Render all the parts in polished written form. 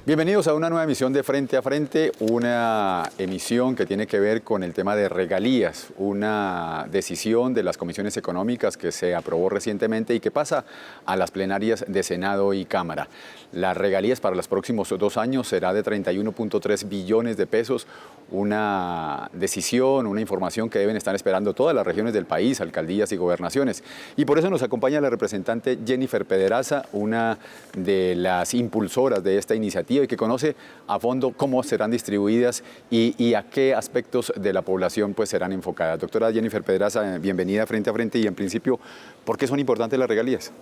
Bienvenidos a una nueva emisión de Frente a Frente, una emisión que tiene que ver con el tema de regalías, una decisión de las comisiones económicas que se aprobó recientemente y que pasa a las plenarias de Senado y Cámara. Las regalías para los próximos 2 años será de 31.3 billones de pesos, una decisión, una información que deben estar esperando todas las regiones del país, alcaldías y gobernaciones. Y por eso nos acompaña la representante Jennifer Pedraza, una de las impulsoras de esta iniciativa y que conoce a fondo cómo serán distribuidas y a qué aspectos de la población pues serán enfocadas. Doctora Jennifer Pedraza, bienvenida Frente a Frente y en principio, ¿por qué son importantes las regalías?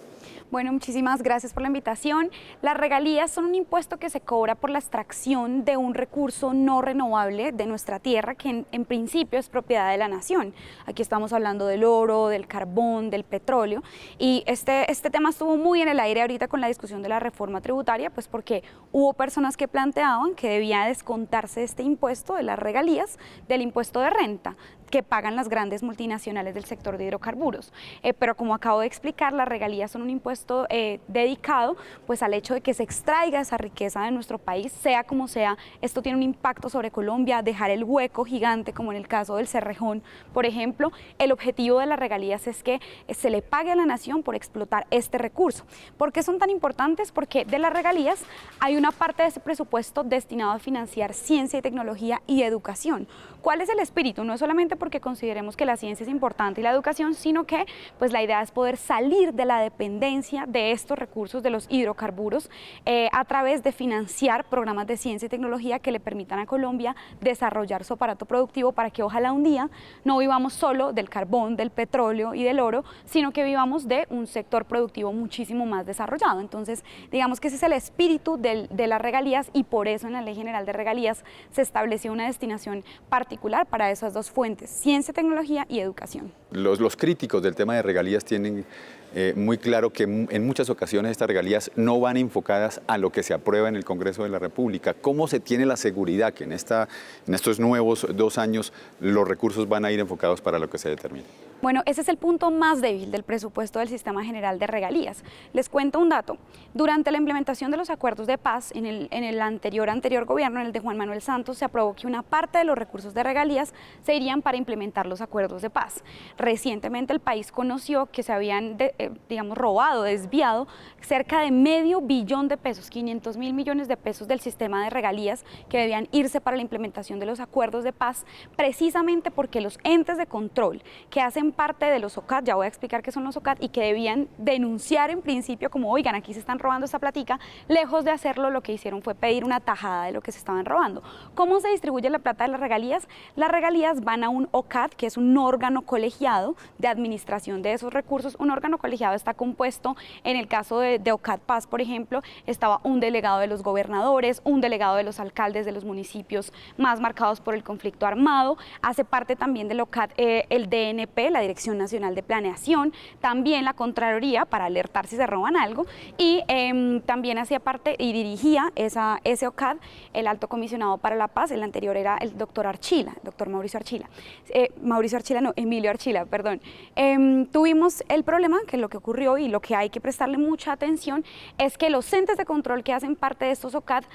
Bueno, muchísimas gracias por la invitación. Las regalías son un impuesto que se cobra por la extracción de un recurso no renovable de nuestra tierra que en principio es propiedad de la nación. Aquí estamos hablando del oro, del carbón, del petróleo y este tema estuvo muy en el aire ahorita con la discusión de la reforma tributaria, pues porque hubo personas que planteaban que debía descontarse este impuesto de las regalías del impuesto de renta que pagan las grandes multinacionales del sector de hidrocarburos. Pero como acabo de explicar, las regalías son un impuesto dedicado pues al hecho de que se extraiga esa riqueza de nuestro país, sea como sea. Esto tiene un impacto sobre Colombia, dejar el hueco gigante como en el caso del Cerrejón, por ejemplo. El objetivo de las regalías es que se le pague a la nación por explotar este recurso. ¿Por qué son tan importantes? Porque de las regalías hay una parte de ese presupuesto destinado a financiar ciencia y tecnología y educación. ¿Cuál es el espíritu? No es solamente porque consideremos que la ciencia es importante y la educación, sino que pues la idea es poder salir de la dependencia de estos recursos de los hidrocarburos a través de financiar programas de ciencia y tecnología que le permitan a Colombia desarrollar su aparato productivo para que ojalá un día no vivamos solo del carbón, del petróleo y del oro, sino que vivamos de un sector productivo muchísimo más desarrollado. Entonces, digamos que ese es el espíritu de las regalías y por eso en la Ley General de Regalías se estableció una destinación particular para esas dos fuentes, ciencia, tecnología y educación. Los críticos del tema de regalías tienen muy claro que en muchas ocasiones estas regalías no van enfocadas a lo que se aprueba en el Congreso de la República. ¿Cómo se tiene la seguridad que en estos nuevos 2 años los recursos van a ir enfocados para lo que se determine? Bueno, ese es el punto más débil del presupuesto del Sistema General de Regalías. Les cuento un dato. Durante la implementación de los acuerdos de paz en el anterior gobierno, en el de Juan Manuel Santos, se aprobó que una parte de los recursos de regalías se irían para implementar los acuerdos de paz. Recientemente el país conoció que se habían, robado, desviado cerca de $500 billion de pesos, 500.000 millones de pesos del sistema de regalías que debían irse para la implementación de los acuerdos de paz, precisamente porque los entes de control que hacen parte de los OCAT, ya voy a explicar qué son los OCAT, y que debían denunciar en principio como, oigan, aquí se están robando esta platica, lejos de hacerlo, lo que hicieron fue pedir una tajada de lo que se estaban robando. ¿Cómo se distribuye la plata de las regalías? Las regalías van a un OCAT, que es un órgano colegiado de administración de esos recursos. Un órgano colegiado está compuesto, en el caso de OCAT Paz, por ejemplo, estaba un delegado de los gobernadores, un delegado de los alcaldes de los municipios más marcados por el conflicto armado, hace parte también del OCAT el DNP, la Dirección Nacional de Planeación, también la Contraloría para alertar si se roban algo y también hacía parte y dirigía ese OCAD el Alto Comisionado para la Paz. El anterior era el doctor Archila, el doctor Mauricio Archila. Emilio Archila, perdón. Tuvimos el problema que lo que ocurrió y lo que hay que prestarle mucha atención es que los entes de control que hacen parte de estos OCAD,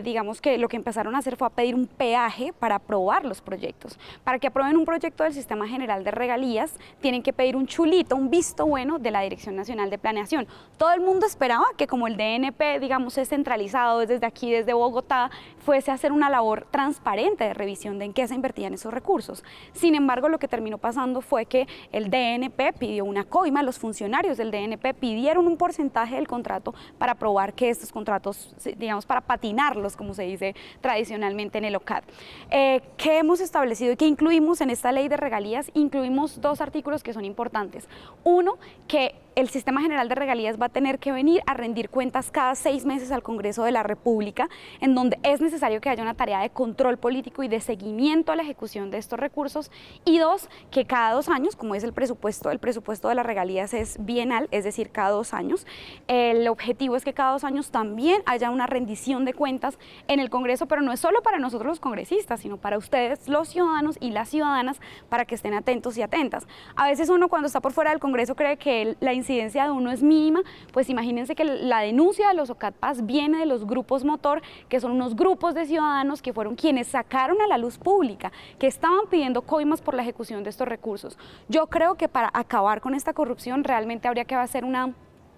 digamos que lo que empezaron a hacer fue a pedir un peaje para aprobar los proyectos. Para que aprueben un proyecto del Sistema General de Regalías, tienen que pedir un chulito, un visto bueno de la Dirección Nacional de Planeación. Todo el mundo esperaba que como el DNP, digamos, es centralizado desde aquí, desde Bogotá, fuese a hacer una labor transparente de revisión de en qué se invertían esos recursos. Sin embargo, lo que terminó pasando fue que el DNP pidió una coima, los funcionarios del DNP pidieron un porcentaje del contrato para probar que estos contratos, digamos, para patinarlos, como se dice tradicionalmente en el OCAD. ¿Qué hemos establecido y qué incluimos en esta ley de regalías? Incluimos 2 artículos que son importantes. Uno, que el Sistema General de Regalías va a tener que venir a rendir cuentas cada 6 meses al Congreso de la República, en donde es necesario que haya una tarea de control político y de seguimiento a la ejecución de estos recursos. Y 2, que cada 2 años, como es el presupuesto de las regalías es bienal, es decir, cada 2 años, el objetivo es que cada 2 años también haya una rendición de cuentas en el Congreso, pero no es solo para nosotros los congresistas, sino para ustedes, los ciudadanos y las ciudadanas, para que estén atentos y atentas. A veces uno cuando está por fuera del Congreso cree que la incidencia de uno es mínima, pues imagínense que la denuncia de los OCADPAS viene de los grupos motor, que son unos grupos de ciudadanos que fueron quienes sacaron a la luz pública, que estaban pidiendo coimas por la ejecución de estos recursos. Yo creo que para acabar con esta corrupción realmente habría que hacer una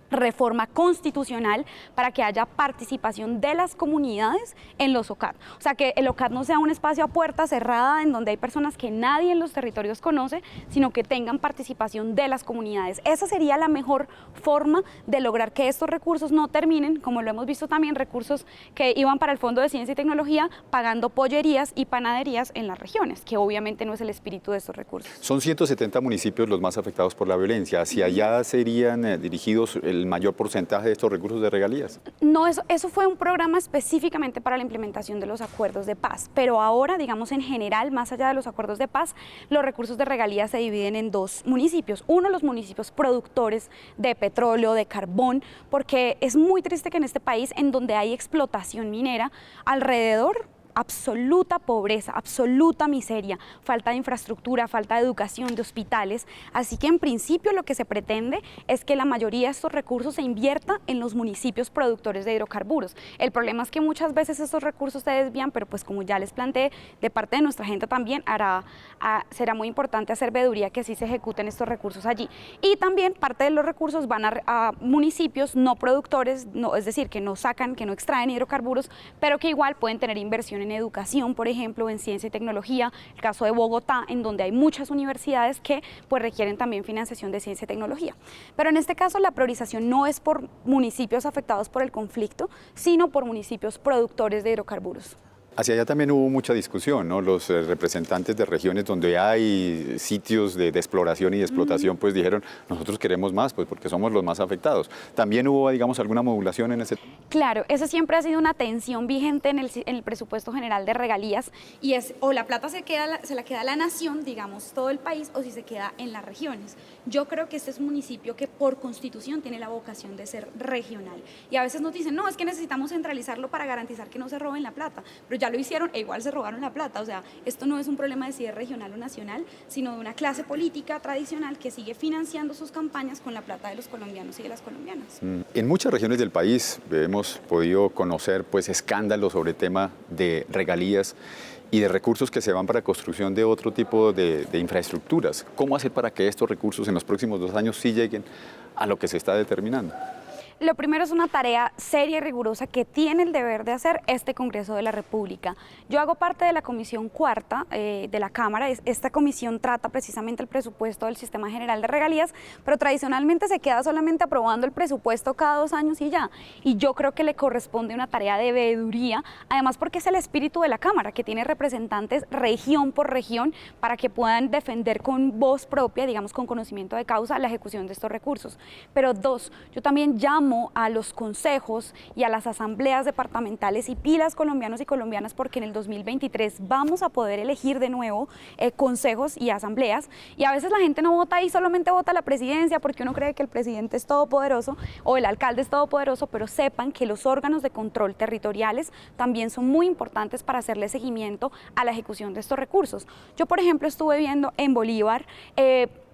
reforma constitucional para que haya participación de las comunidades en los OCAD. O sea, que el OCAD no sea un espacio a puerta cerrada en donde hay personas que nadie en los territorios conoce, sino que tengan participación de las comunidades. Esa sería la mejor forma de lograr que estos recursos no terminen, como lo hemos visto también, recursos que iban para el Fondo de Ciencia y Tecnología pagando pollerías y panaderías en las regiones, que obviamente no es el espíritu de estos recursos. Son 170 municipios los más afectados por la violencia. ¿Hacia allá serían dirigidos el mayor porcentaje de estos recursos de regalías? No, eso fue un programa específicamente para la implementación de los acuerdos de paz, pero ahora, digamos en general, más allá de los acuerdos de paz, los recursos de regalías se dividen en dos municipios. Uno, los municipios productores de petróleo, de carbón, porque es muy triste que en este país, en donde hay explotación minera, alrededor absoluta pobreza, absoluta miseria, falta de infraestructura, falta de educación, de hospitales. Así que en principio lo que se pretende es que la mayoría de estos recursos se invierta en los municipios productores de hidrocarburos. El problema es que muchas veces estos recursos se desvían, pero pues como ya les planteé, de parte de nuestra gente también será muy importante hacer veeduría que sí se ejecuten estos recursos allí. Y también parte de los recursos van a municipios no productores, es decir, que no sacan, que no extraen hidrocarburos, pero que igual pueden tener inversión en educación, por ejemplo, en ciencia y tecnología, el caso de Bogotá, en donde hay muchas universidades que pues requieren también financiación de ciencia y tecnología. Pero en este caso la priorización no es por municipios afectados por el conflicto, sino por municipios productores de hidrocarburos. Hacia allá también hubo mucha discusión, ¿no? Los representantes de regiones donde hay sitios de exploración y de explotación, pues dijeron, nosotros queremos más, pues porque somos los más afectados. ¿También hubo, digamos, alguna modulación en ese? Claro, eso siempre ha sido una tensión vigente en el presupuesto general de regalías, y es o la plata se la queda la nación, digamos, todo el país, o si se queda en las regiones. Yo creo que este es un municipio que por constitución tiene la vocación de ser regional. Y a veces nos dicen, no, es que necesitamos centralizarlo para garantizar que no se roben la plata, pero ya lo hicieron e igual se robaron la plata. O sea, esto no es un problema de si es regional o nacional, sino de una clase política tradicional que sigue financiando sus campañas con la plata de los colombianos y de las colombianas. En muchas regiones del país hemos podido conocer pues escándalos sobre el tema de regalías y de recursos que se van para construcción de otro tipo de infraestructuras. ¿Cómo hacer para que estos recursos en los próximos 2 años sí lleguen a lo que se está determinando? Lo primero es una tarea seria y rigurosa que tiene el deber de hacer este Congreso de la República. Yo hago parte de la Comisión Cuarta de la Cámara. Esta comisión trata precisamente el presupuesto del Sistema General de Regalías, pero tradicionalmente se queda solamente aprobando el presupuesto cada 2 años y ya. Y yo creo que le corresponde una tarea de veeduría, además porque es el espíritu de la Cámara, que tiene representantes región por región para que puedan defender con voz propia, digamos con conocimiento de causa, la ejecución de estos recursos. Pero 2, yo también llamo a los consejos y a las asambleas departamentales y pilas colombianos y colombianas, porque en el 2023 vamos a poder elegir de nuevo consejos y asambleas, y a veces la gente no vota y solamente vota la presidencia porque uno cree que el presidente es todopoderoso o el alcalde es todopoderoso, pero sepan que los órganos de control territoriales también son muy importantes para hacerle seguimiento a la ejecución de estos recursos. Yo, por ejemplo, estuve viendo en Bolívar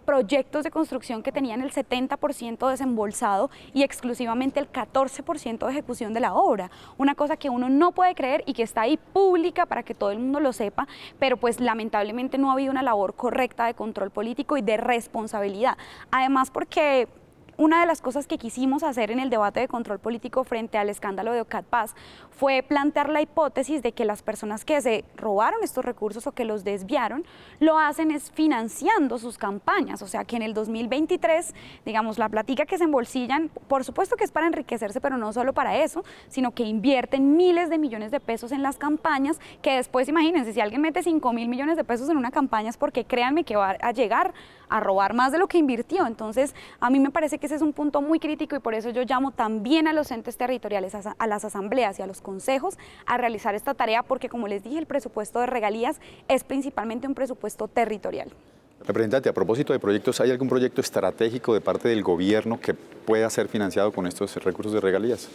proyectos de construcción que tenían el 70% desembolsado y exclusivamente el 14% de ejecución de la obra. Una cosa que uno no puede creer y que está ahí pública para que todo el mundo lo sepa, pero pues lamentablemente no ha habido una labor correcta de control político y de responsabilidad. Además porque una de las cosas que quisimos hacer en el debate de control político frente al escándalo de OCADPAS fue plantear la hipótesis de que las personas que se robaron estos recursos o que los desviaron, lo hacen es financiando sus campañas. O sea que en el 2023, digamos, la platica que se embolsillan, por supuesto que es para enriquecerse, pero no solo para eso, sino que invierten miles de millones de pesos en las campañas, que después, imagínense, si alguien mete 5.000 millones de pesos en una campaña es porque créanme que va a llegar a robar más de lo que invirtió. Entonces, a mí me parece que ese es un punto muy crítico y por eso yo llamo también a los entes territoriales, a las asambleas y a los consejos a realizar esta tarea, porque como les dije, el presupuesto de regalías es principalmente un presupuesto territorial. Representante, a propósito de proyectos, ¿hay algún proyecto estratégico de parte del gobierno que pueda ser financiado con estos recursos de regalías?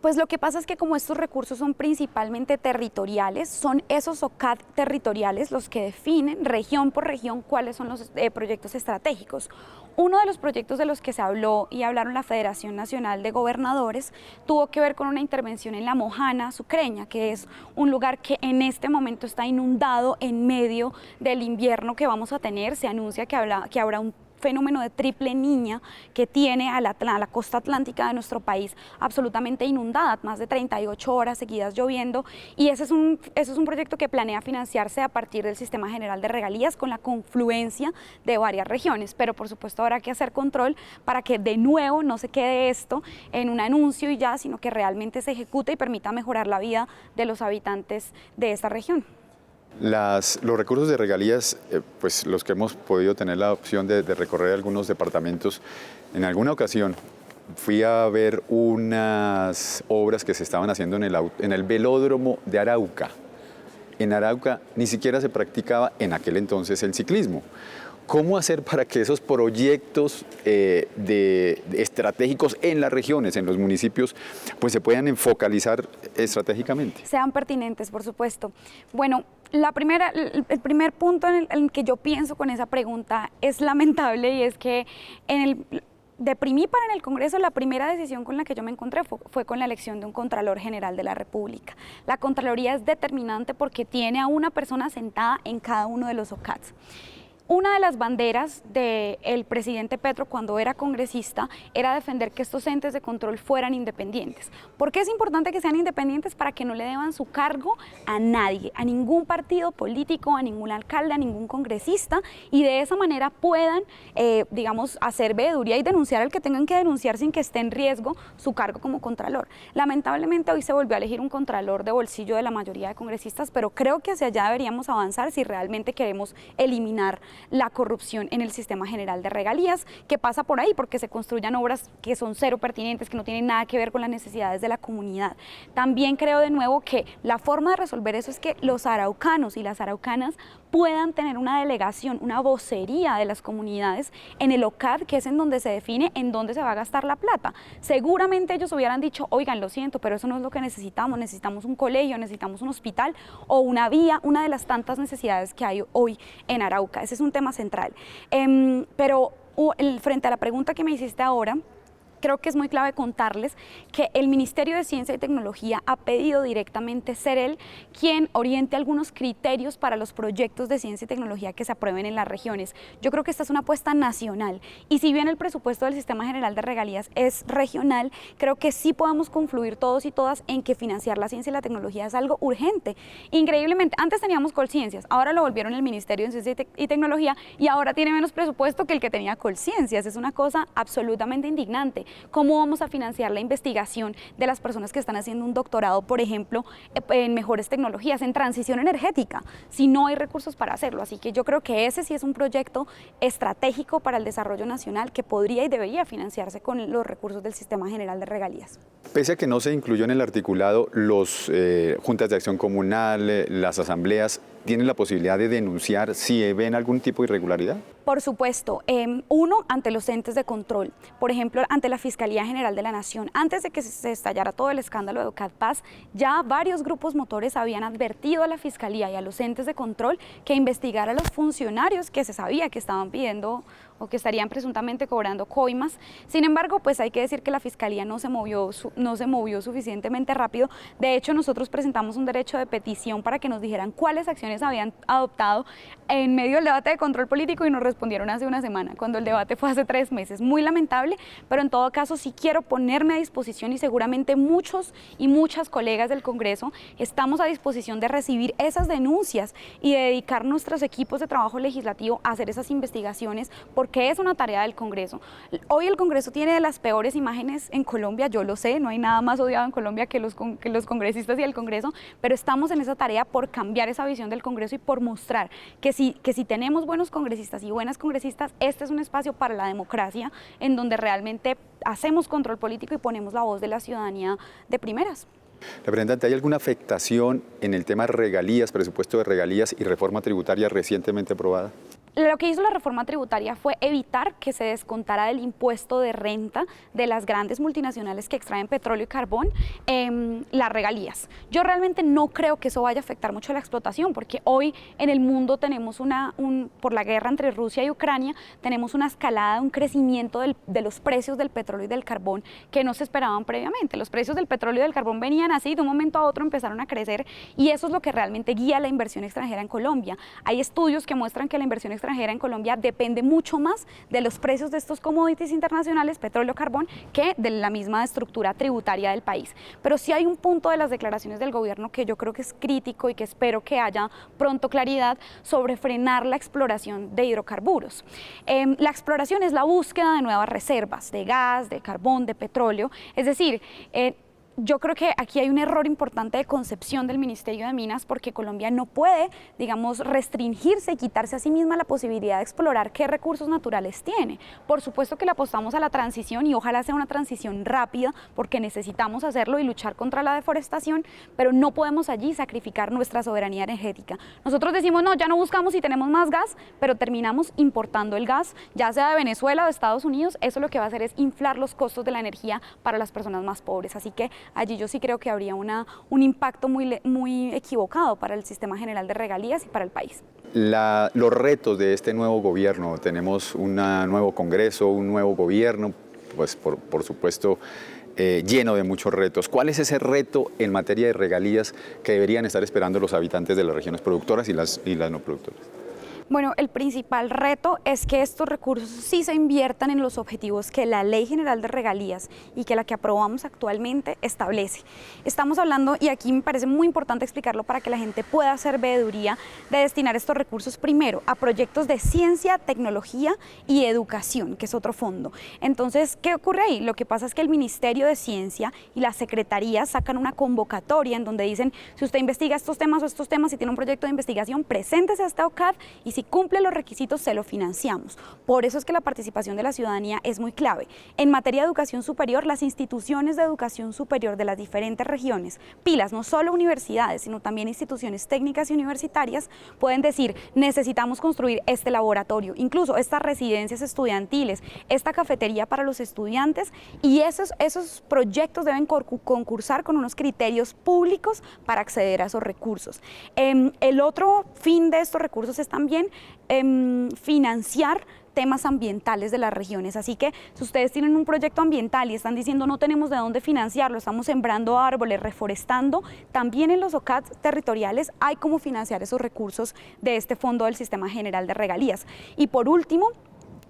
Pues lo que pasa es que como estos recursos son principalmente territoriales, son esos OCAD territoriales los que definen región por región cuáles son los proyectos estratégicos. Uno de los proyectos de los que se habló y hablaron la Federación Nacional de Gobernadores tuvo que ver con una intervención en La Mojana Sucreña, que es un lugar que en este momento está inundado en medio del invierno que vamos a tener. Se anuncia que habrá un fenómeno de triple niña que tiene a la costa atlántica de nuestro país absolutamente inundada, más de 38 horas seguidas lloviendo, y ese es un proyecto que planea financiarse a partir del Sistema General de Regalías con la confluencia de varias regiones, pero por supuesto habrá que hacer control para que de nuevo no se quede esto en un anuncio y ya, sino que realmente se ejecute y permita mejorar la vida de los habitantes de esta región. Los recursos de regalías, pues los que hemos podido tener la opción de recorrer algunos departamentos, en alguna ocasión fui a ver unas obras que se estaban haciendo en el velódromo de Arauca. En Arauca ni siquiera se practicaba en aquel entonces el ciclismo. ¿Cómo hacer para que esos proyectos estratégicos en las regiones, en los municipios, pues se puedan focalizar estratégicamente? Sean pertinentes, por supuesto. Bueno, el primer punto en el que yo pienso con esa pregunta es lamentable, y es que de primípara en el Congreso, la primera decisión con la que yo me encontré fue con la elección de un Contralor General de la República. La Contraloría es determinante porque tiene a una persona sentada en cada uno de los OCADs. Una de las banderas del presidente Petro cuando era congresista era defender que estos entes de control fueran independientes. ¿Por qué es importante que sean independientes? Para que no le deban su cargo a nadie, a ningún partido político, a ningún alcalde, a ningún congresista, y de esa manera puedan, digamos, hacer veeduría y denunciar al que tengan que denunciar sin que esté en riesgo su cargo como contralor. Lamentablemente hoy se volvió a elegir un contralor de bolsillo de la mayoría de congresistas, pero creo que hacia allá deberíamos avanzar si realmente queremos eliminar la corrupción en el Sistema General de Regalías, que pasa por ahí porque se construyan obras que son cero pertinentes, que no tienen nada que ver con las necesidades de la comunidad. También creo de nuevo que la forma de resolver eso es que los araucanos y las araucanas puedan tener una delegación, una vocería de las comunidades en el OCAD, que es en donde se define en dónde se va a gastar la plata. Seguramente ellos hubieran dicho, oigan, lo siento, pero eso no es lo que necesitamos un colegio, necesitamos un hospital o una vía, una de las tantas necesidades que hay hoy en Arauca. Ese es un tema central. Pero frente a la pregunta que me hiciste ahora, creo que es muy clave contarles que el Ministerio de Ciencia y Tecnología ha pedido directamente ser él quien oriente algunos criterios para los proyectos de ciencia y tecnología que se aprueben en las regiones. Yo creo que esta es una apuesta nacional, y si bien el presupuesto del Sistema General de Regalías es regional, creo que sí podemos confluir todos y todas en que financiar la ciencia y la tecnología es algo urgente. Increíblemente, antes teníamos Colciencias, ahora lo volvieron el Ministerio de Ciencia y Tecnología, y ahora tiene menos presupuesto que el que tenía Colciencias. Es una cosa absolutamente indignante. ¿Cómo vamos a financiar la investigación de las personas que están haciendo un doctorado, por ejemplo, en mejores tecnologías, en transición energética, si no hay recursos para hacerlo? Así que yo creo que ese sí es un proyecto estratégico para el desarrollo nacional que podría y debería financiarse con los recursos del Sistema General de Regalías. Pese a que no se incluyó en el articulado, los juntas de acción comunal, las asambleas, ¿tienen la posibilidad de denunciar si ven algún tipo de irregularidad? Por supuesto, uno, ante los entes de control, por ejemplo, ante la Fiscalía General de la Nación. Antes de que se estallara todo el escándalo de OCAD-Paz, ya varios grupos motores habían advertido a la Fiscalía y a los entes de control que investigara a los funcionarios que se sabía que estaban pidiendo o que estarían presuntamente cobrando coimas. Sin embargo, pues hay que decir que la Fiscalía no se movió suficientemente rápido. De hecho, nosotros presentamos un derecho de petición para que nos dijeran cuáles acciones habían adoptado en medio del debate de control político, y nos respondieron hace una semana, cuando el debate fue hace 3 meses. Muy lamentable, pero en todo caso sí quiero ponerme a disposición, y seguramente muchos y muchas colegas del Congreso estamos a disposición de recibir esas denuncias y de dedicar nuestros equipos de trabajo legislativo a hacer esas investigaciones, porque es una tarea del Congreso. Hoy el Congreso tiene de las peores imágenes en Colombia, yo lo sé, no hay nada más odiado en Colombia que los congresistas y el Congreso, pero estamos en esa tarea por cambiar esa visión del Congreso y por mostrar que si tenemos buenos congresistas y buenas congresistas, este es un espacio para la democracia en donde realmente hacemos control político y ponemos la voz de la ciudadanía de primeras. Representante, ¿hay alguna afectación en el tema regalías, presupuesto de regalías y reforma tributaria recientemente aprobada? Lo que hizo la reforma tributaria fue evitar que se descontara del impuesto de renta de las grandes multinacionales que extraen petróleo y carbón las regalías. Yo realmente no creo que eso vaya a afectar mucho a la explotación, porque hoy en el mundo tenemos por la guerra entre Rusia y Ucrania, tenemos una escalada, un crecimiento de los precios del petróleo y del carbón que no se esperaban previamente. Los precios del petróleo y del carbón venían así, de un momento a otro empezaron a crecer, y eso es lo que realmente guía la inversión extranjera en Colombia. Hay estudios que muestran que la inversión extranjera en Colombia depende mucho más de los precios de estos commodities internacionales, petróleo, carbón, que de la misma estructura tributaria del país. Pero sí hay un punto de las declaraciones del gobierno que yo creo que es crítico y que espero que haya pronto claridad sobre frenar la exploración de hidrocarburos. La exploración es la búsqueda de nuevas reservas de gas, de carbón, de petróleo, es decir, yo creo que aquí hay un error importante de concepción del Ministerio de Minas, porque Colombia no puede, digamos, restringirse y quitarse a sí misma la posibilidad de explorar qué recursos naturales tiene. Por supuesto que le apostamos a la transición y ojalá sea una transición rápida, porque necesitamos hacerlo y luchar contra la deforestación, pero no podemos allí sacrificar nuestra soberanía energética. Nosotros decimos, no, ya no buscamos si tenemos más gas, pero terminamos importando el gas, ya sea de Venezuela o de Estados Unidos. Eso lo que va a hacer es inflar los costos de la energía para las personas más pobres. Así que allí yo sí creo que habría un impacto muy equivocado para el sistema general de regalías y para el país. Los retos de este nuevo gobierno, tenemos un nuevo Congreso, un nuevo gobierno, pues por supuesto lleno de muchos retos. ¿Cuál es ese reto en materia de regalías que deberían estar esperando los habitantes de las regiones productoras y las no productoras? Bueno, el principal reto es que estos recursos sí se inviertan en los objetivos que la Ley General de Regalías y que la que aprobamos actualmente establece. Estamos hablando, y aquí me parece muy importante explicarlo para que la gente pueda hacer veeduría, de destinar estos recursos primero a proyectos de ciencia, tecnología y educación, que es otro fondo. Entonces, ¿qué ocurre ahí? Lo que pasa es que el Ministerio de Ciencia y las secretarías sacan una convocatoria en donde dicen, si usted investiga estos temas o estos temas y tiene un proyecto de investigación, preséntese a esta OCAD y si cumple los requisitos se lo financiamos. Por eso es que la participación de la ciudadanía es muy clave. En materia de educación superior, las instituciones de educación superior de las diferentes regiones, pilas, no solo universidades, sino también instituciones técnicas y universitarias, pueden decir, necesitamos construir este laboratorio, incluso estas residencias estudiantiles, esta cafetería para los estudiantes, y esos proyectos deben concursar con unos criterios públicos para acceder a esos recursos. El otro fin de estos recursos es también financiar temas ambientales de las regiones, así que si ustedes tienen un proyecto ambiental y están diciendo no tenemos de dónde financiarlo, estamos sembrando árboles, reforestando, también en los OCAD territoriales hay cómo financiar esos recursos de este Fondo del Sistema General de Regalías. Y por último,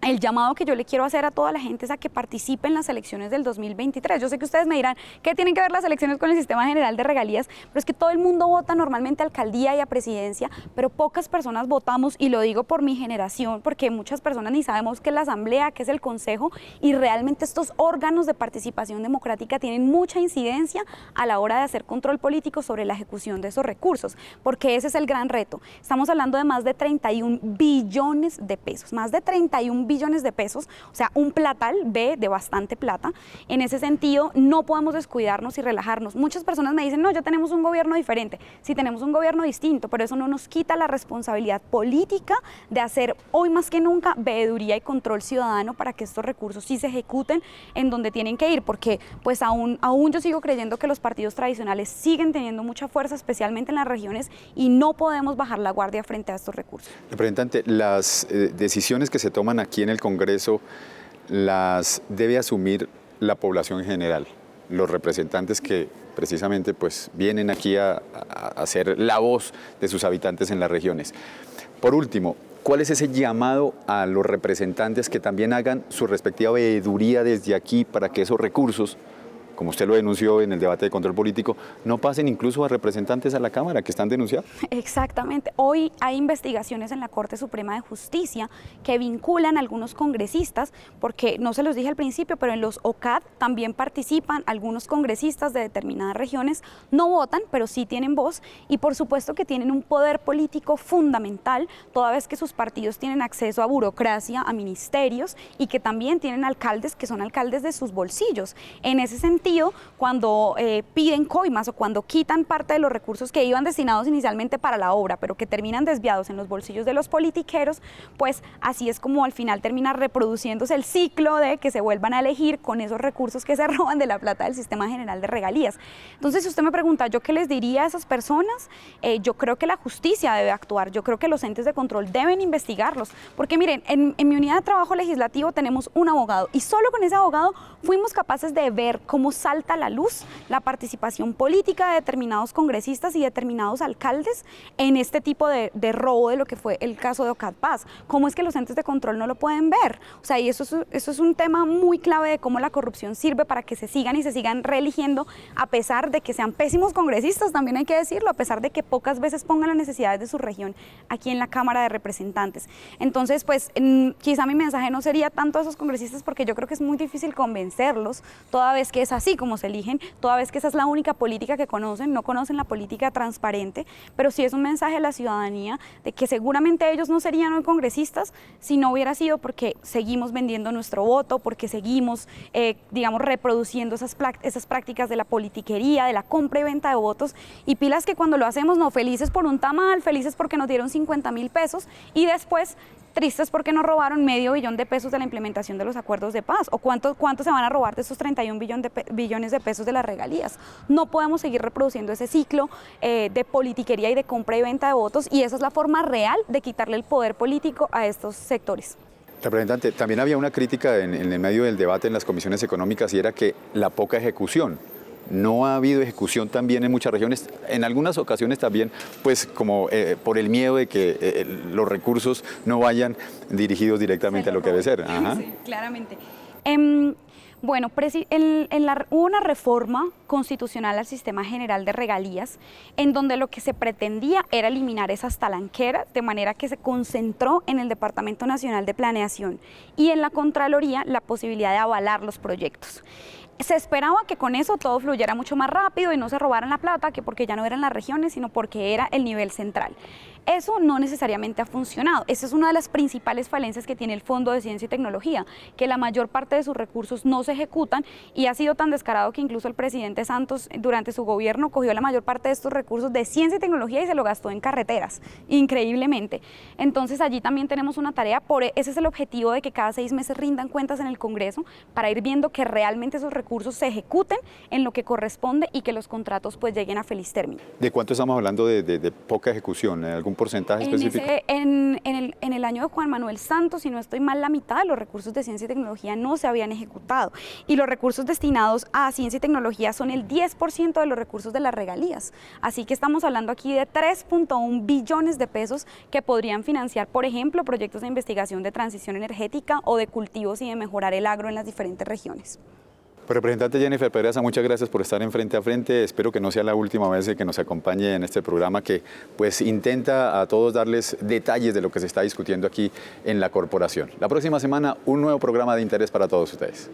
el llamado que yo le quiero hacer a toda la gente es a que participe en las elecciones del 2023. Yo sé que ustedes me dirán, ¿qué tienen que ver las elecciones con el sistema general de regalías? Pero es que todo el mundo vota normalmente a alcaldía y a presidencia, pero pocas personas votamos, y lo digo por mi generación, porque muchas personas ni sabemos qué es la asamblea, qué es el consejo, y realmente estos órganos de participación democrática tienen mucha incidencia a la hora de hacer control político sobre la ejecución de esos recursos, porque ese es el gran reto. Estamos hablando de más de 31 billones de pesos, más de 31 billones de pesos, o sea, un platal de bastante plata. En ese sentido, no podemos descuidarnos y relajarnos. Muchas personas me dicen, no, ya tenemos un gobierno diferente. Sí, tenemos un gobierno distinto, pero eso no nos quita la responsabilidad política de hacer hoy más que nunca veeduría y control ciudadano para que estos recursos sí se ejecuten en donde tienen que ir, porque pues aún yo sigo creyendo que los partidos tradicionales siguen teniendo mucha fuerza, especialmente en las regiones, y no podemos bajar la guardia frente a estos recursos. Representante, las decisiones que se toman aquí en el Congreso las debe asumir la población en general, los representantes que precisamente pues vienen aquí a ser la voz de sus habitantes en las regiones. Por último, ¿cuál es ese llamado a los representantes que también hagan su respectiva veeduría desde aquí para que esos recursos, como usted lo denunció en el debate de control político, no pasen incluso a representantes a la Cámara que están denunciados? Exactamente. Hoy hay investigaciones en la Corte Suprema de Justicia que vinculan a algunos congresistas, porque no se los dije al principio, pero en los OCAD también participan algunos congresistas de determinadas regiones, no votan, pero sí tienen voz, y por supuesto que tienen un poder político fundamental, toda vez que sus partidos tienen acceso a burocracia, a ministerios, y que también tienen alcaldes que son alcaldes de sus bolsillos. En ese sentido, sentido cuando piden coimas o cuando quitan parte de los recursos que iban destinados inicialmente para la obra, pero que terminan desviados en los bolsillos de los politiqueros, pues así es como al final termina reproduciéndose el ciclo de que se vuelvan a elegir con esos recursos que se roban de la plata del Sistema General de Regalías. Entonces, si usted me pregunta, ¿yo qué les diría a esas personas? Yo creo que la justicia debe actuar, yo creo que los entes de control deben investigarlos, porque miren, en mi unidad de trabajo legislativo tenemos un abogado y solo con ese abogado fuimos capaces de ver cómo salta a la luz la participación política de determinados congresistas y determinados alcaldes en este tipo de robo de lo que fue el caso de OCADPAS. ¿Cómo es que los entes de control no lo pueden ver? O sea, y eso es un tema muy clave de cómo la corrupción sirve para que se sigan reeligiendo, a pesar de que sean pésimos congresistas, también hay que decirlo, a pesar de que pocas veces pongan las necesidades de su región aquí en la Cámara de Representantes. Entonces, pues quizá mi mensaje no sería tanto a esos congresistas, porque yo creo que es muy difícil convencerlos, toda vez que es así como se eligen, toda vez que esa es la única política que conocen, no conocen la política transparente, pero sí es un mensaje a la ciudadanía de que seguramente ellos no serían hoy congresistas si no hubiera sido porque seguimos vendiendo nuestro voto, porque seguimos, digamos, reproduciendo esas prácticas de la politiquería, de la compra y venta de votos, y pilas que cuando lo hacemos, no felices por un tamal, felices porque nos dieron 50.000 pesos y después tristes porque nos robaron $500 millón de pesos de la implementación de los acuerdos de paz. ¿O cuánto se van a robar de esos 31 billones de pesos de las regalías? No podemos seguir reproduciendo ese ciclo de politiquería y de compra y venta de votos, y esa es la forma real de quitarle el poder político a estos sectores. Representante, también había una crítica en el medio del debate en las comisiones económicas, y era que la poca ejecución. No ha habido ejecución también en muchas regiones, en algunas ocasiones también, pues como por el miedo de que los recursos no vayan dirigidos directamente a lo que debe ser. Ajá. Sí, claramente. Bueno, hubo una reforma constitucional al Sistema General de Regalías, en donde lo que se pretendía era eliminar esas talanqueras, de manera que se concentró en el Departamento Nacional de Planeación y en la Contraloría la posibilidad de avalar los proyectos. Se esperaba que con eso todo fluyera mucho más rápido y no se robaran la plata, que porque ya no eran las regiones, sino porque era el nivel central. Eso no necesariamente ha funcionado. Esa es una de las principales falencias que tiene el Fondo de Ciencia y Tecnología, que la mayor parte de sus recursos no se ejecutan, y ha sido tan descarado que incluso el presidente Santos durante su gobierno cogió la mayor parte de estos recursos de ciencia y tecnología y se lo gastó en carreteras, increíblemente. Entonces allí también tenemos una tarea, ese es el objetivo de que cada 6 meses rindan cuentas en el Congreso, para ir viendo que realmente esos recursos se ejecuten en lo que corresponde y que los contratos pues lleguen a feliz término. ¿De cuánto estamos hablando de poca ejecución? ¿Algún porcentaje específico? En el año de Juan Manuel Santos, si no estoy mal, la mitad de los recursos de ciencia y tecnología no se habían ejecutado, y los recursos destinados a ciencia y tecnología son el 10% de los recursos de las regalías, así que estamos hablando aquí de 3.1 billones de pesos que podrían financiar, por ejemplo, proyectos de investigación de transición energética o de cultivos y de mejorar el agro en las diferentes regiones. Pues, representante Jennifer Pedraza, muchas gracias por estar en Frente a Frente. Espero que no sea la última vez que nos acompañe en este programa, que pues intenta a todos darles detalles de lo que se está discutiendo aquí en la corporación. La próxima semana, un nuevo programa de interés para todos ustedes.